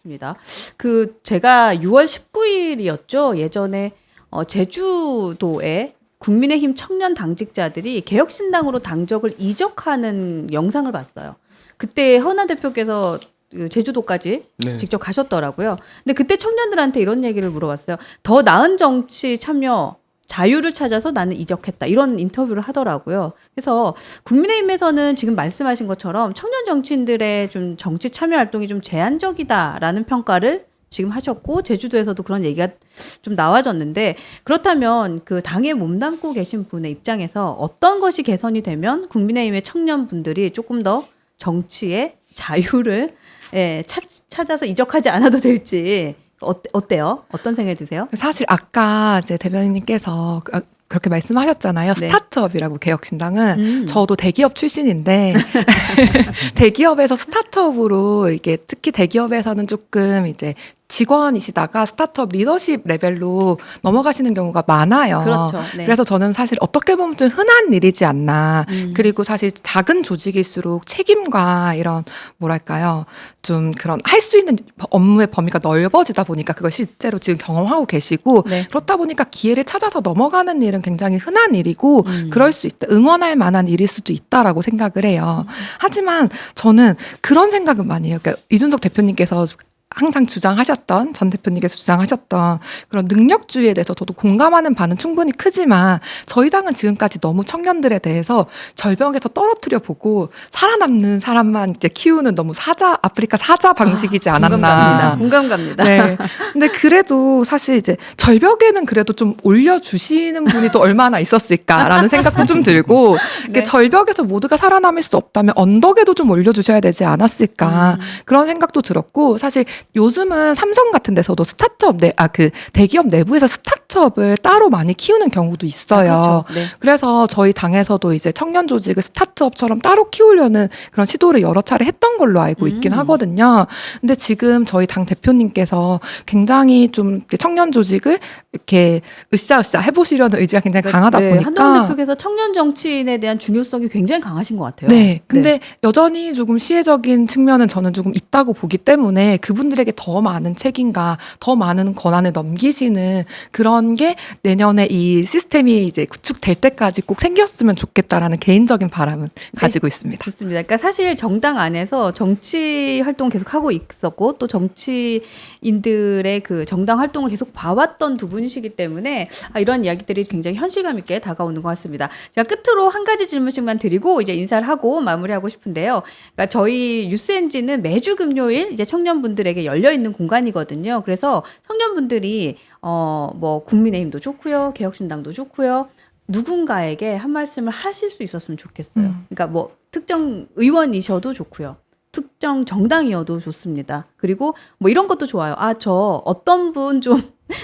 하겠습니다. 제가 6월 19일이었죠. 예전에 제주도에 국민의힘 청년 당직자들이 개혁신당으로 당적을 이적하는 영상을 봤어요. 그때 허나 대표께서 제주도까지 네. 직접 가셨더라고요. 근데 그때 청년들한테 이런 얘기를 물어봤어요. 더 나은 정치 참여, 자유를 찾아서 나는 이적했다. 이런 인터뷰를 하더라고요. 그래서 국민의힘에서는 지금 말씀하신 것처럼 청년 정치인들의 좀 정치 참여 활동이 좀 제한적이다라는 평가를 지금 하셨고, 제주도에서도 그런 얘기가 좀 나와졌는데, 그렇다면 그 당에 몸담고 계신 분의 입장에서 어떤 것이 개선이 되면 국민의힘의 청년분들이 조금 더 정치의 자유를 찾아서 이적하지 않아도 될지 어때요? 어떤 생각이 드세요? 사실 아까 이제 대변인님께서 그렇게 말씀하셨잖아요. 네. 스타트업이라고 개혁신당은 저도 대기업 출신인데 대기업에서 스타트업으로 이게 특히 대기업에서는 조금 이제 직원이시다가 스타트업 리더십 레벨로 넘어가시는 경우가 많아요. 그렇죠. 네. 그래서 저는 사실 어떻게 보면 좀 흔한 일이지 않나. 그리고 사실 작은 조직일수록 책임과 이런 뭐랄까요. 좀 그런 할 수 있는 업무의 범위가 넓어지다 보니까 그걸 실제로 지금 경험하고 계시고 네. 그렇다 보니까 기회를 찾아서 넘어가는 일은 굉장히 흔한 일이고 그럴 수 있다. 응원할 만한 일일 수도 있다라고 생각을 해요. 하지만 저는 그런 생각은 많이 해요. 그러니까 이준석 대표님께서 항상 주장하셨던, 전 대표님께서 주장하셨던 그런 능력주의에 대해서 저도 공감하는 바는 충분히 크지만 저희 당은 지금까지 너무 청년들에 대해서 절벽에서 떨어뜨려 보고 살아남는 사람만 이제 키우는 너무 아프리카 사자 방식이지 않았나. 공감 갑니다. 네. 근데 그래도 사실 이제 절벽에는 그래도 좀 올려주시는 분이 또 얼마나 있었을까라는 생각도 좀 들고 네. 절벽에서 모두가 살아남을 수 없다면 언덕에도 좀 올려주셔야 되지 않았을까 그런 생각도 들었고 사실 요즘은 삼성 같은 데서도 대기업 내부에서 스타트업을 따로 많이 키우는 경우도 있어요. 그렇죠. 네. 그래서 저희 당에서도 이제 청년 조직을 스타트업처럼 따로 키우려는 그런 시도를 여러 차례 했던 걸로 알고 있긴 하거든요. 근데 지금 저희 당 대표님께서 굉장히 좀 청년 조직을 이렇게 으쌰으쌰 해보시려는 의지가 굉장히 강하다 보니까 한동훈 대표께서 청년 정치인에 대한 중요성이 굉장히 강하신 것 같아요. 네. 근데 여전히 조금 시혜적인 측면은 저는 조금 있다고 보기 때문에 그분들에게 더 많은 책임과 더 많은 권한을 넘기시는 그런 게 내년에 이 시스템이 이제 구축될 때까지 꼭 생겼으면 좋겠다라는 개인적인 바람은 가지고 있습니다. 좋습니다. 그러니까 사실 정당 안에서 정치 활동을 계속 하고 있었고 또 정치인들의 그 정당 활동을 계속 봐왔던 두 분이시기 때문에 이런 이야기들이 굉장히 현실감 있게 다가오는 것 같습니다. 제가 끝으로 한 가지 질문씩만 드리고 이제 인사를 하고 마무리하고 싶은데요. 그러니까 저희 뉴스엔진은 매주 금요일 이제 청년분들에게 열려 있는 공간이거든요. 그래서 청년분들이 뭐 국민의힘도 좋고요, 개혁신당도 좋고요. 누군가에게 한 말씀을 하실 수 있었으면 좋겠어요. 그러니까 뭐 특정 의원이셔도 좋고요. 특정 정당이어도 좋습니다. 그리고 뭐 이런 것도 좋아요. 저 어떤 분 좀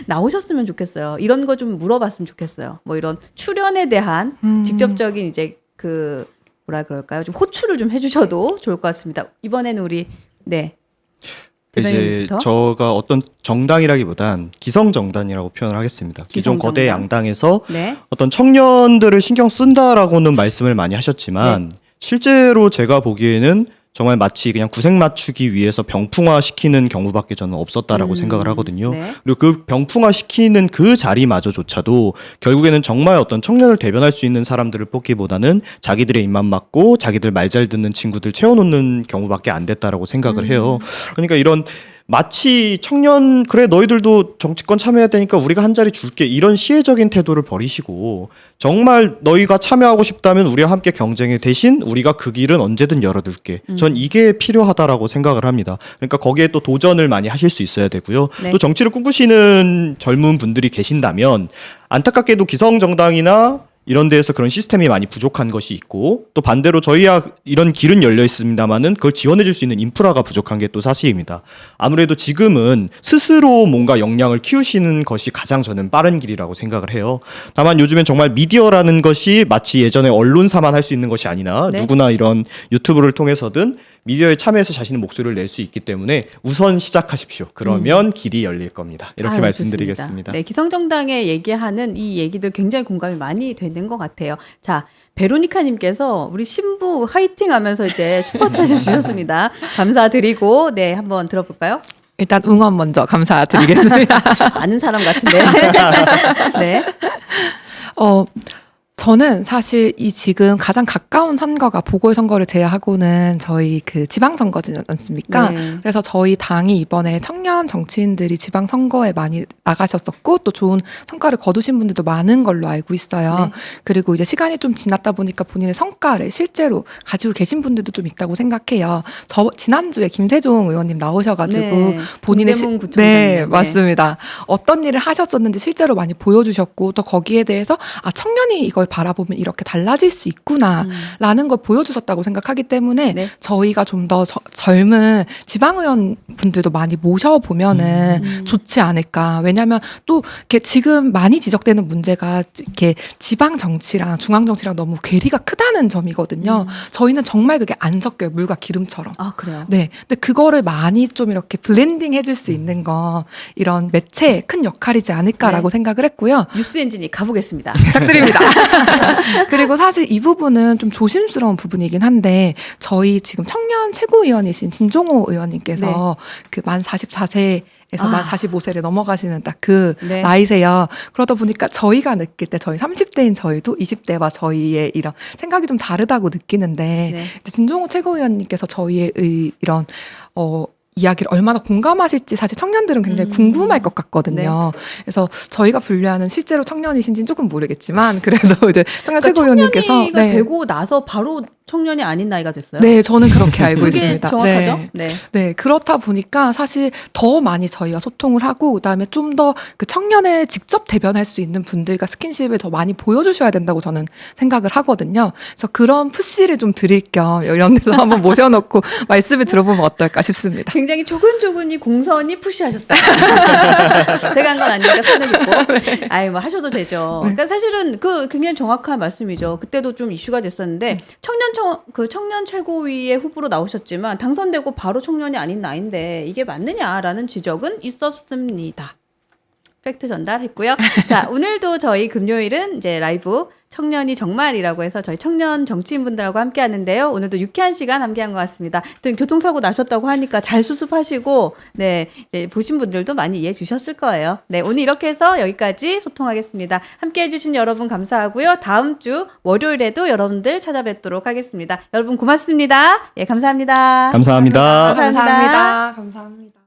나오셨으면 좋겠어요. 이런 거 좀 물어봤으면 좋겠어요. 뭐 이런 출연에 대한 직접적인 이제 뭐라 그럴까요? 좀 호출을 좀 해주셔도 좋을 것 같습니다. 이번에는 우리 이제 대변인부터. 저가 어떤 정당이라기보단 기성정당이라고 표현을 하겠습니다. 기존 기성정당. 거대 양당에서 네. 어떤 청년들을 신경 쓴다라고는 말씀을 많이 하셨지만 실제로 제가 보기에는 정말 마치 그냥 구색 맞추기 위해서 병풍화 시키는 경우밖에 저는 없었다라고 생각을 하거든요. 네. 그리고 그 병풍화 시키는 그 자리마저조차도 결국에는 정말 어떤 청년을 대변할 수 있는 사람들을 뽑기보다는 자기들의 입맛 맞고 자기들 말 잘 듣는 친구들 채워놓는 경우밖에 안 됐다라고 생각을 해요. 그러니까 이런 마치 청년 그래 너희들도 정치권 참여해야 되니까 우리가 한 자리 줄게 이런 시혜적인 태도를 버리시고 정말 너희가 참여하고 싶다면 우리와 함께 경쟁해 대신 우리가 그 길은 언제든 열어둘게. 전 이게 필요하다라고 생각을 합니다. 그러니까 거기에 또 도전을 많이 하실 수 있어야 되고요. 네. 또 정치를 꿈꾸시는 젊은 분들이 계신다면 안타깝게도 기성정당이나 이런 데에서 그런 시스템이 많이 부족한 것이 있고 또 반대로 저희야 이런 길은 열려 있습니다만은 그걸 지원해 줄 수 있는 인프라가 부족한 게 또 사실입니다. 아무래도 지금은 스스로 뭔가 역량을 키우시는 것이 가장 저는 빠른 길이라고 생각을 해요. 다만 요즘엔 정말 미디어라는 것이 마치 예전에 언론사만 할 수 있는 것이 아니라 네. 누구나 이런 유튜브를 통해서든 미디어에 참여해서 자신의 목소리를 낼 수 있기 때문에 우선 시작하십시오. 그러면 길이 열릴 겁니다. 이렇게 말씀드리겠습니다. 좋습니다. 네, 기성정당에 얘기하는 이 얘기들 굉장히 공감이 많이 되는 것 같아요. 자, 베로니카님께서 우리 신부 화이팅 하면서 이제 슈퍼챗을 주셨습니다. 감사드리고, 한번 들어볼까요? 일단 응원 먼저 감사드리겠습니다. 아는 사람 같은데. 네. 저는 사실 이 지금 가장 가까운 선거가 보궐선거를 제외하고는 저희 그 지방선거지 않습니까? 네. 그래서 저희 당이 이번에 청년 정치인들이 지방선거에 많이 나가셨었고 또 좋은 성과를 거두신 분들도 많은 걸로 알고 있어요. 네. 그리고 이제 시간이 좀 지났다 보니까 본인의 성과를 실제로 가지고 계신 분들도 좀 있다고 생각해요. 지난주에 김세종 의원님 나오셔가지고 네. 본인의 동대문 구청장님. 네, 네. 맞습니다. 어떤 일을 하셨었는지 실제로 많이 보여주셨고 또 거기에 대해서 청년이 이걸 바라보면 이렇게 달라질 수 있구나라는 걸 보여주셨다고 생각하기 때문에 네. 저희가 좀 더 젊은 지방의원 분들도 많이 모셔보면은 좋지 않을까. 왜냐하면 또 이렇게 지금 많이 지적되는 문제가 이렇게 지방 정치랑 중앙 정치랑 너무 괴리가 크다는 점이거든요. 저희는 정말 그게 안 섞여요. 물과 기름처럼. 아, 그래요. 네. 근데 그거를 많이 좀 이렇게 블렌딩 해줄 수 있는 거 이런 매체의 큰 역할이지 않을까라고 네. 생각을 했고요. 뉴스 엔진이 가보겠습니다. 부탁드립니다. 그리고 사실 이 부분은 좀 조심스러운 부분이긴 한데 저희 지금 청년 최고위원이신 진종호 의원님께서 네. 그 만 44세에서 만 45세를 넘어가시는 딱 그 네. 나이세요. 그러다 보니까 저희가 느낄 때 저희 30대인 저희도 20대와 저희의 이런 생각이 좀 다르다고 느끼는데 네. 이제 진종호 최고위원님께서 저희의 이런 이야기를 얼마나 공감하실지 사실 청년들은 굉장히 궁금할 것 같거든요. 그래서 저희가 분류하는 실제로 청년이신지는 조금 모르겠지만 그래도 이제 청년 최고위원님께서 청년이가 되고 나서 바로 청년이 아닌 나이가 됐어요. 네, 저는 그렇게 알고 그게 있습니다. 정확하죠? 네. 네. 네, 그렇다 보니까 사실 더 많이 저희가 소통을 하고 그다음에 좀 더 그 청년을 직접 대변할 수 있는 분들과 스킨십을 더 많이 보여주셔야 된다고 저는 생각을 하거든요. 그래서 그런 푸시를 좀 드릴 겸 이런 데서 한번 모셔놓고 말씀을 들어보면 어떨까 싶습니다. 굉장히 조근조근히 공선이 푸시하셨어요. 제가 한 건 아니니까 손에 짚고. 아이, 뭐 하셔도 되죠. 그러니까 사실은 그 굉장히 정확한 말씀이죠. 그때도 좀 이슈가 됐었는데 청년 최고위의 후보로 나오셨지만 당선되고 바로 청년이 아닌 나이인데 이게 맞느냐라는 지적은 있었습니다. 팩트 전달했고요. 자, 오늘도 저희 금요일은 이제 라이브 청년이 정말이라고 해서 저희 청년 정치인분들하고 함께 하는데요. 오늘도 유쾌한 시간 함께한 것 같습니다. 하여튼 교통사고 나셨다고 하니까 잘 수습하시고, 네, 이제 보신 분들도 많이 이해해 주셨을 거예요. 네, 오늘 이렇게 해서 여기까지 소통하겠습니다. 함께 해주신 여러분 감사하고요. 다음 주 월요일에도 여러분들 찾아뵙도록 하겠습니다. 여러분 고맙습니다. 예, 감사합니다. 감사합니다. 감사합니다. 감사합니다.